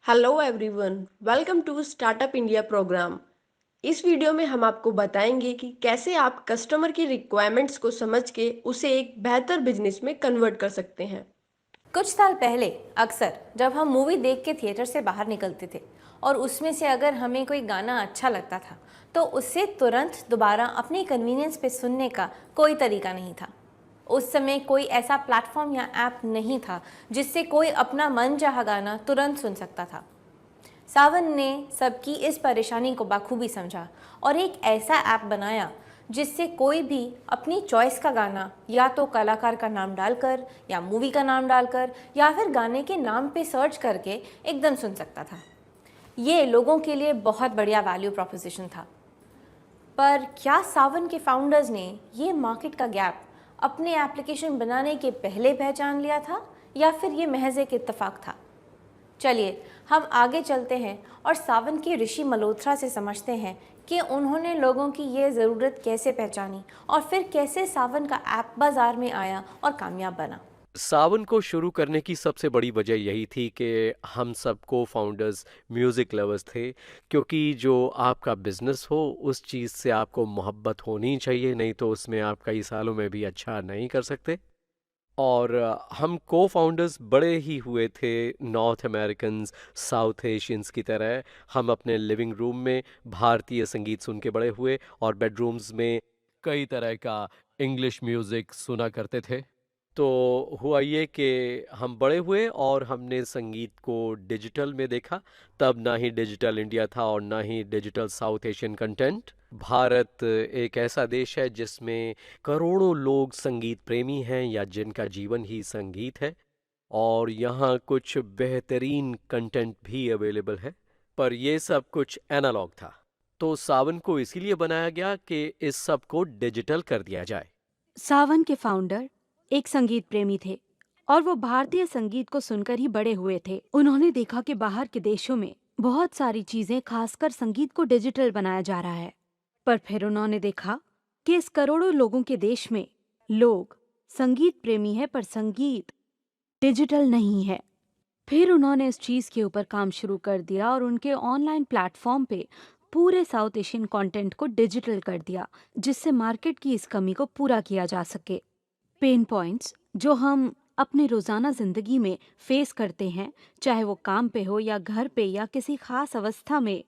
Hello everyone, welcome to startup India program. इस video में हम आपको बताएंगे कि कैसे आप कस्टमर की रिक्वायरमेंट्स को समझ के उसे एक बेहतर बिजनेस में कन्वर्ट कर सकते हैं। कुछ साल पहले अक्सर जब हम मूवी देख के थिएटर से बाहर निकलते थे और उसमें से अगर हमें कोई गाना अच्छा लगता था तो उससे तुरंत दोबारा अपने कन्वीनियंस पे सुनने का कोई तरीका नहीं था। उस समय कोई ऐसा प्लेटफॉर्म या ऐप नहीं था जिससे कोई अपना मनचाहा गाना तुरंत सुन सकता था। सावन ने सबकी इस परेशानी को बखूबी समझा और एक ऐसा ऐप बनाया जिससे कोई भी अपनी चॉइस का गाना या तो कलाकार का नाम डालकर या मूवी का नाम डालकर या फिर गाने के नाम पे सर्च करके एकदम सुन सकता था। ये लोगों के लिए बहुत बढ़िया वैल्यू प्रोपोजिशन था। पर क्या सावन के फाउंडर्स ने ये मार्केट का गैप अपने एप्लीकेशन बनाने के पहले पहचान लिया था या फिर ये महज एक इत्तेफाक था? चलिए हम आगे चलते हैं और सावन के ऋषि मल्होत्रा से समझते हैं कि उन्होंने लोगों की ये ज़रूरत कैसे पहचानी और फिर कैसे सावन का ऐप बाज़ार में आया और कामयाब बना। सावन को शुरू करने की सबसे बड़ी वजह यही थी कि हम सब को फाउंडर्स म्यूज़िक लवर्स थे, क्योंकि जो आपका बिजनेस हो उस चीज़ से आपको मोहब्बत होनी चाहिए, नहीं तो उसमें आप कई सालों में भी अच्छा नहीं कर सकते। और हम को फाउंडर्स बड़े ही हुए थे नॉर्थ अमेरिकन्स, साउथ एशियंस की तरह। हम अपने लिविंग रूम में भारतीय संगीत सुन के बड़े हुए और बेडरूम्स में कई तरह का इंग्लिश म्यूज़िक सुना करते थे। तो हुआ ये कि हम बड़े हुए और हमने संगीत को डिजिटल में देखा। तब ना ही डिजिटल इंडिया था और ना ही digital south Asian content. Bharat एक ऐसा देश है जिसमें करोड़ों लोग संगीत प्रेमी हैं या जिनका जीवन ही संगीत है, और यहाँ कुछ बेहतरीन कंटेंट भी अवेलेबल है। पर ये सब कुछ एनालॉग था, तो सावन को इसीलिए बनाया गया कि इस सब को डिजिटल कर दिया जाए। सावन के फाउंडर एक संगीत प्रेमी थे और वो भारतीय संगीत को सुनकर ही बड़े हुए थे। उन्होंने देखा कि बाहर के देशों में बहुत सारी चीजें, खासकर संगीत को डिजिटल बनाया जा रहा है। पर फिर उन्होंने देखा कि इस करोड़ों लोगों के देश में लोग संगीत प्रेमी है पर संगीत डिजिटल नहीं है। फिर उन्होंने इस चीज के ऊपर काम शुरू कर दिया और उनके ऑनलाइन प्लेटफॉर्म पे पूरे साउथ एशियन कंटेंट को डिजिटल कर दिया, जिससे मार्केट की इस कमी को पूरा किया जा सके। पेन पॉइंट्स जो हम अपने रोजाना जिंदगी में फेस करते हैं, चाहे वो काम पे हो या घर पे या किसी खास अवस्था में,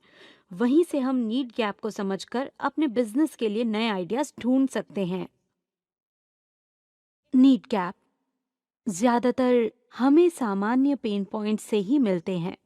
वहीं से हम नीड गैप को समझकर अपने बिजनेस के लिए नए आइडियाज ढूंढ सकते हैं। नीड गैप ज्यादातर हमें सामान्य पेन पॉइंट से ही मिलते हैं।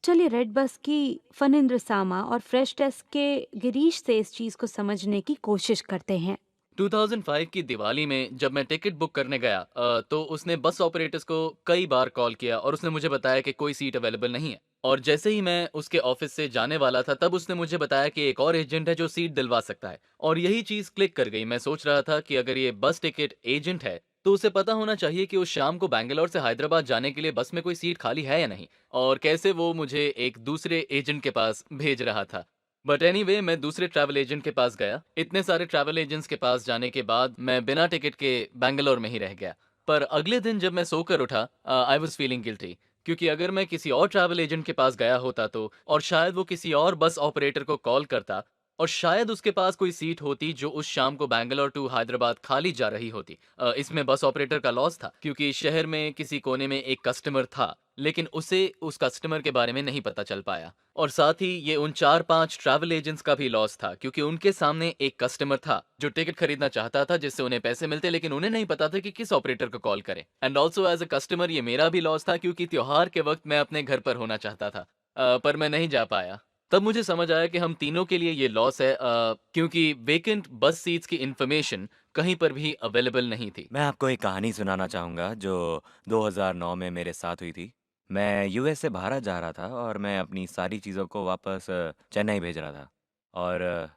चलिए रेड बस की फनिंद्र सामा और फ्रेश डेस्क के गिरीश से इस चीज को समझने की कोशिश करते हैं। 2005 की दिवाली में जब मैं टिकट बुक करने गया तो उसने बस ऑपरेटर्स को कई बार कॉल किया और उसने मुझे बताया कि कोई सीट अवेलेबल नहीं है। और जैसे ही मैं उसके ऑफिस से जाने वाला था तब उसने मुझे बताया कि एक और एजेंट है जो सीट दिलवा सकता है। और यही चीज़ क्लिक कर गई। मैं सोच रहा था कि अगर ये बस टिकट एजेंट है तो उसे पता होना चाहिए कि उस शाम को बैंगलोर से हैदराबाद जाने के लिए बस में कोई सीट खाली है या नहीं, और कैसे वो मुझे एक दूसरे एजेंट के पास भेज रहा था। बट एनीवे मैं दूसरे ट्रैवल एजेंट के पास गया। इतने सारे ट्रैवल एजेंट्स के पास जाने के बाद मैं बिना टिकट के बैंगलोर में ही रह गया। पर अगले दिन जब मैं सोकर उठा आई वाज फीलिंग गिल्टी, क्योंकि अगर मैं किसी और ट्रैवल एजेंट के पास गया होता तो, और शायद वो किसी और बस ऑपरेटर को कॉल करता और शायद उसके पास कोई सीट होती जो उस शाम को बैंगलोर टू हैदराबाद खाली जा रही होती। इसमें बस ऑपरेटर का लॉस था, क्योंकि शहर में किसी कोने में एक कस्टमर था लेकिन उसे उस कस्टमर के बारे में नहीं पता चल पाया। और साथ ही ये उन 4-5 ट्रैवल एजेंट्स का भी लॉस था, क्योंकि उनके सामने एक कस्टमर था जो टिकट खरीदना चाहता था जिससे उन्हें पैसे मिलते, लेकिन उन्हें नहीं पता था कि किस ऑपरेटर को कॉल करें। And also as a customer ये मेरा भी लॉस था, क्योंकि त्योहार के वक्त मैं अपने घर पर होना चाहता था पर मैं नहीं जा पाया। तब मुझे समझ आया कि हम तीनों के लिए ये लॉस है, क्योंकि वेकेंट बस सीट्स की इन्फॉर्मेशन कहीं पर भी अवेलेबल नहीं थी। मैं आपको एक कहानी सुनाना चाहूँगा जो 2009 में मेरे साथ हुई थी। मैं यूएस से भारत जा रहा था और मैं अपनी सारी चीज़ों को वापस चेन्नई भेज रहा था। और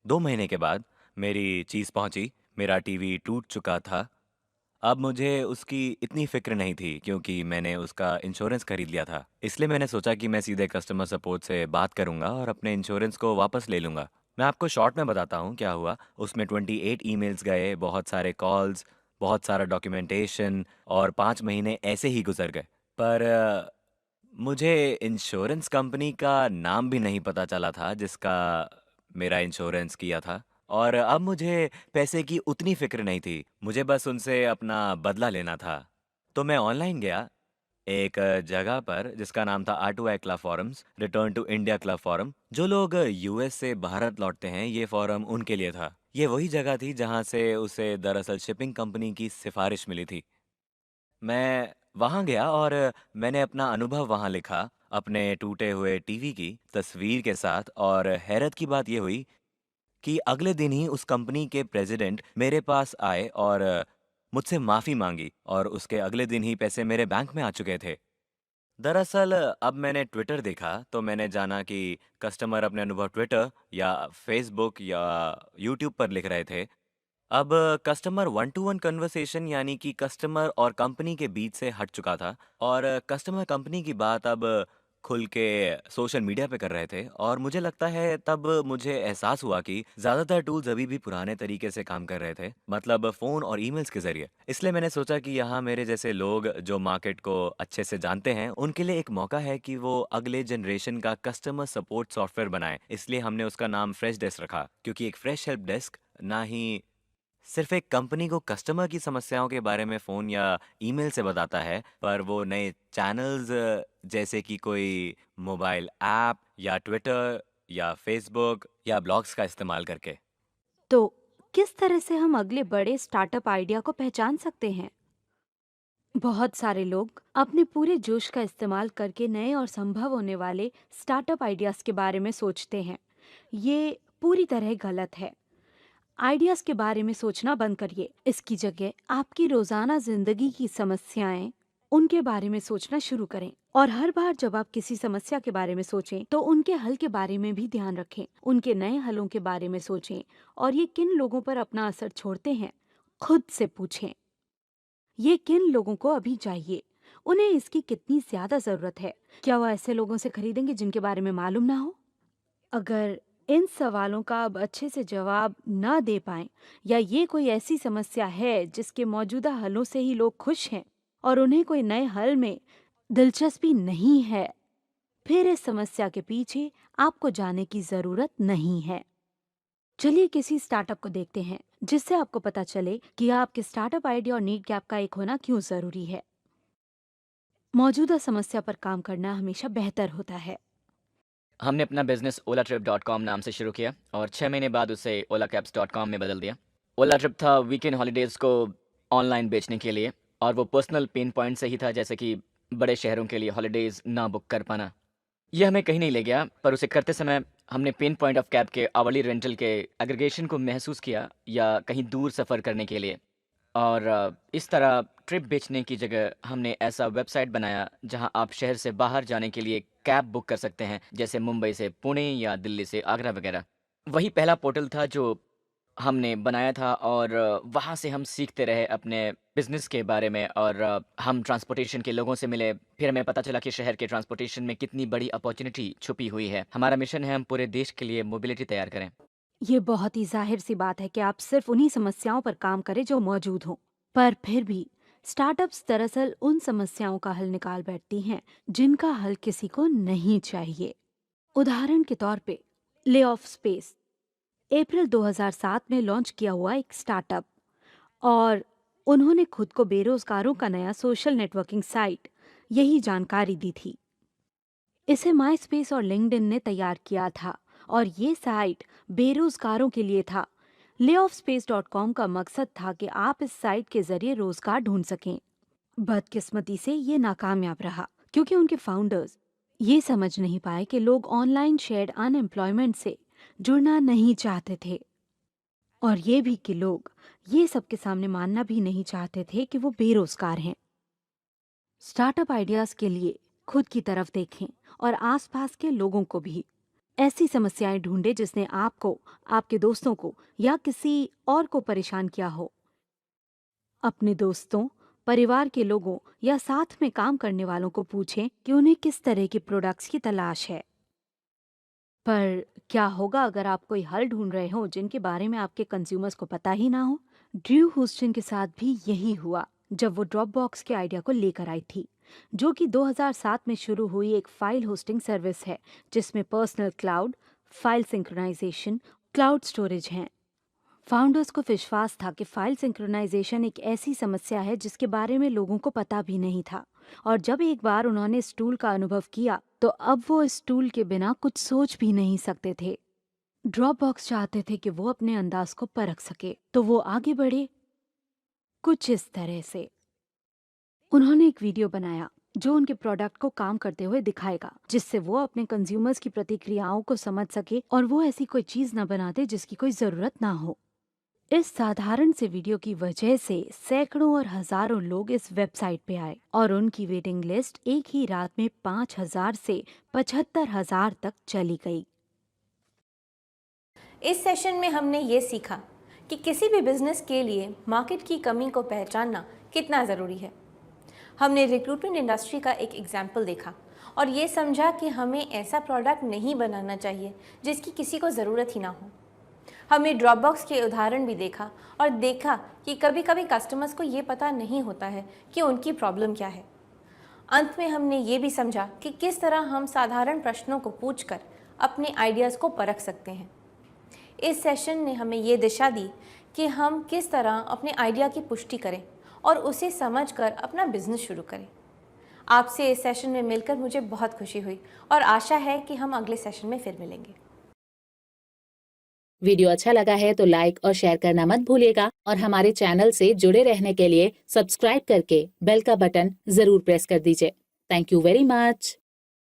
2 महीने के बाद मेरी चीज़ पहुँची। मेरा टीवी टूट चुका था। अब मुझे उसकी इतनी फ़िक्र नहीं थी क्योंकि मैंने उसका इंश्योरेंस खरीद लिया था। इसलिए मैंने सोचा कि मैं सीधे कस्टमर सपोर्ट से बात करूँगा और अपने इंश्योरेंस को वापस ले लूँगा। मैं आपको शॉर्ट में बताता हूँ क्या हुआ। उसमें 28 ईमेल्स गए, बहुत सारे कॉल्स, बहुत सारा डॉक्यूमेंटेशन और 5 महीने ऐसे ही गुज़र गए। पर मुझे इंश्योरेंस कंपनी का नाम भी नहीं पता चला था जिसका मेरा इंश्योरेंस किया था, और अब मुझे पैसे की उतनी फ़िक्र नहीं थी, मुझे बस उनसे अपना बदला लेना था। तो मैं ऑनलाइन गया एक जगह पर जिसका नाम था R2I club forums, return to India club forum. जो लोग यूएस से भारत लौटते हैं, ये फोरम उनके लिए था। ये वही जगह थी जहाँ से उसे दरअसल शिपिंग कंपनी की सिफारिश मिली थी। मैं वहाँ गया और मैंने अपना अनुभव वहाँ लिखा, अपने टूटे हुए टीवी की तस्वीर के साथ, और हैरत की बात ये हुई कि अगले दिन ही उस कंपनी के प्रेसिडेंट मेरे पास आए और मुझसे माफ़ी मांगी, और उसके अगले दिन ही पैसे मेरे बैंक में आ चुके थे। दरअसल अब मैंने ट्विटर देखा तो मैंने जाना कि कस्टमर अपने अनुभव ट्विटर या फेसबुक या यूट्यूब पर लिख रहे थे। अब customer one two one conversation, यानी कि कस्टमर और कंपनी के बीच से हट चुका था, और कस्टमर कंपनी की बात अब खुल के सोशल मीडिया पे कर रहे थे। और मुझे लगता है तब मुझे एहसास हुआ कि ज़्यादातर टूल्स अभी भी पुराने तरीके से काम कर रहे थे, मतलब फ़ोन और ईमेल्स के ज़रिए। इसलिए मैंने सोचा कि यहाँ मेरे जैसे लोग जो मार्केट को अच्छे से जानते हैं, उनके लिए एक मौका है कि वो अगले जनरेशन का कस्टमर सपोर्ट सॉफ्टवेयर बनाएं। इसलिए हमने उसका नाम फ्रेश डेस्क रखा, क्योंकि एक फ्रेश हेल्प डेस्क ना ही सिर्फ एक कंपनी को कस्टमर की समस्याओं के बारे में फ़ोन या ईमेल से बताता है, पर वो नए चैनल्स जैसे कि कोई मोबाइल ऐप या ट्विटर या फेसबुक या ब्लॉग्स का इस्तेमाल करके। तो किस तरह से हम अगले बड़े स्टार्टअप आइडिया को पहचान सकते हैं? बहुत सारे लोग अपने पूरे जोश का इस्तेमाल करके नए और संभव होने वाले स्टार्टअप आइडियाज के बारे में सोचते हैं। ये पूरी तरह गलत है। आइडियाज के बारे में सोचना बंद करिए। इसकी जगह आपकी रोजाना जिंदगी की समस्याएं, उनके बारे में सोचना शुरू करें। और हर बार जब आप किसी समस्या के बारे में सोचें तो उनके हल के बारे में भी ध्यान रखें। उनके नए हलों के बारे में सोचें और ये किन लोगों पर अपना असर छोड़ते हैं, खुद से पूछें। ये किन लोगों को अभी चाहिए, उन्हें इसकी कितनी ज्यादा जरूरत है, क्या वो ऐसे लोगों से खरीदेंगे जिनके बारे में मालूम ना हो? अगर इन सवालों का अब अच्छे से जवाब ना दे पाएं, या ये कोई ऐसी समस्या है जिसके मौजूदा हलों से ही लोग खुश हैं और उन्हें कोई नए हल में दिलचस्पी नहीं है, फिर इस समस्या के पीछे आपको जाने की जरूरत नहीं है। चलिए किसी स्टार्टअप को देखते हैं जिससे आपको पता चले कि आपके स्टार्टअप आइडिया और नीड गैप का एक होना क्यों जरूरी है। मौजूदा समस्या पर काम करना हमेशा बेहतर होता है। हमने अपना बिजनेस OlaTrip.com नाम से शुरू किया और 6 महीने बाद उसे OlaCabs.com में बदल दिया। ओला ट्रिप था वीकेंड हॉलीडेज़ को ऑनलाइन बेचने के लिए, और वो पर्सनल पेन पॉइंट से ही था, जैसे कि बड़े शहरों के लिए हॉलीडेज़ ना बुक कर पाना। ये हमें कहीं नहीं ले गया, पर उसे करते समय हमने पेन पॉइंट ऑफ कैब के आवली रेंटल के एग्रीगेशन को महसूस किया, या कहीं दूर सफ़र करने के लिए। और इस तरह ट्रिप बेचने की जगह हमने ऐसा वेबसाइट बनाया जहां आप शहर से बाहर जाने के लिए कैब बुक कर सकते हैं, जैसे मुंबई से पुणे या दिल्ली से आगरा वगैरह। वही पहला पोर्टल था जो हमने बनाया था, और वहाँ से हम सीखते रहे अपने बिजनेस के बारे में, और हम ट्रांसपोर्टेशन के लोगों से मिले। फिर हमें पता चला कि शहर के ट्रांसपोर्टेशन में कितनी बड़ी अपॉर्चुनिटी छुपी हुई है। हमारा मिशन है हम पूरे देश के लिए मोबिलिटी तैयार करें। ये बहुत ही जाहिर सी बात है कि आप सिर्फ उन्हीं समस्याओं पर काम करें जो मौजूद हों, पर फिर भी स्टार्टअप्स दरअसल उन समस्याओं का हल निकाल बैठती हैं जिनका हल किसी को नहीं चाहिए। उदाहरण के तौर पे ले ऑफ स्पेस अप्रैल 2007 में लॉन्च किया हुआ एक स्टार्टअप, और उन्होंने खुद को बेरोजगारों का नया सोशल नेटवर्किंग साइट यही जानकारी दी थी। इसे माई स्पेस और लिंक्डइन ने तैयार किया था और ये साइट बेरोजगारों के लिए था। layoffspace.com का मकसद था कि आप इस साइट के जरिए रोजगार ढूंढ सकें। बदकिस्मती से ये नाकामयाब रहा क्योंकि उनके फाउंडर्स ये समझ नहीं पाए कि लोग ऑनलाइन शेयर्ड अनएम्प्लॉयमेंट से जुड़ना नहीं चाहते थे, और ये भी कि लोग ये सबके सामने मानना भी नहीं चाहते थे कि वो बेरोजगार हैं। स्टार्टअप आइडियाज के लिए खुद की तरफ देखें और आसपास के लोगों को भी। ऐसी समस्याएं ढूंढे जिसने आपको, आपके दोस्तों को या किसी और को परेशान किया हो। अपने दोस्तों, परिवार के लोगों या साथ में काम करने वालों को पूछें कि उन्हें किस तरह के प्रोडक्ट्स की तलाश है। पर क्या होगा अगर आप कोई हल ढूंढ रहे हो जिनके बारे में आपके कंज्यूमर्स को पता ही ना हो? ड्रू हुस्टन के साथ भी यही हुआ जब वो ड्रॉप बॉक्स के आइडिया को लेकर आई थी। जो कि 2007 में शुरू हुई एक फाइल होस्टिंग सर्विस है जिसमें personal cloud, file synchronization, cloud storage हैं। फाउंडर्स को विश्वास था कि फाइल सिंक्रोनाइजेशन एक ऐसी समस्या है जिसके बारे में लोगों को पता भी नहीं था, और जब एक बार उन्होंने इस टूल का अनुभव किया तो अब वो इस टूल के बिना कुछ सोच भी नहीं सकते थे। ड्रॉपबॉक्स चाहते थे कि वो अपने अंदाज को परख सके, तो वो आगे बढ़े कुछ इस तरह से। उन्होंने एक वीडियो बनाया जो उनके प्रोडक्ट को काम करते हुए दिखाएगा, जिससे वो अपने कंज्यूमर्स की प्रतिक्रियाओं को समझ सके और वो ऐसी कोई चीज न बना दे जिसकी कोई जरूरत ना हो। इस साधारण से वीडियो की वजह से सैकड़ों और हजारों लोग इस वेबसाइट पे आए और उनकी वेटिंग लिस्ट एक ही रात में 5,000 से 75,000 तक चली गई। इस सेशन में हमने ये सीखा कि किसी भी बिजनेस के लिए मार्केट की कमी को पहचानना कितना ज़रूरी है। हमने रिक्रूटमेंट इंडस्ट्री का एक एग्जाम्पल देखा और ये समझा कि हमें ऐसा प्रोडक्ट नहीं बनाना चाहिए जिसकी किसी को ज़रूरत ही ना हो। हमने ड्रॉपबॉक्स के उदाहरण भी देखा और देखा कि कभी कभी कस्टमर्स को ये पता नहीं होता है कि उनकी प्रॉब्लम क्या है। अंत में हमने ये भी समझा कि किस तरह हम साधारण प्रश्नों को पूछकर अपने आइडियाज़ को परख सकते हैं। इस सेशन ने हमें ये दिशा दी कि हम किस तरह अपने आइडिया की पुष्टि करें और उसे समझकर अपना बिजनेस शुरू करें। आपसे इस सेशन में मिलकर मुझे बहुत खुशी हुई और आशा है कि हम अगले सेशन में फिर मिलेंगे। वीडियो अच्छा लगा है तो लाइक और शेयर करना मत भूलिएगा और हमारे चैनल से जुड़े रहने के लिए सब्सक्राइब करके बेल का बटन जरूर प्रेस कर दीजिए। Thank you very much.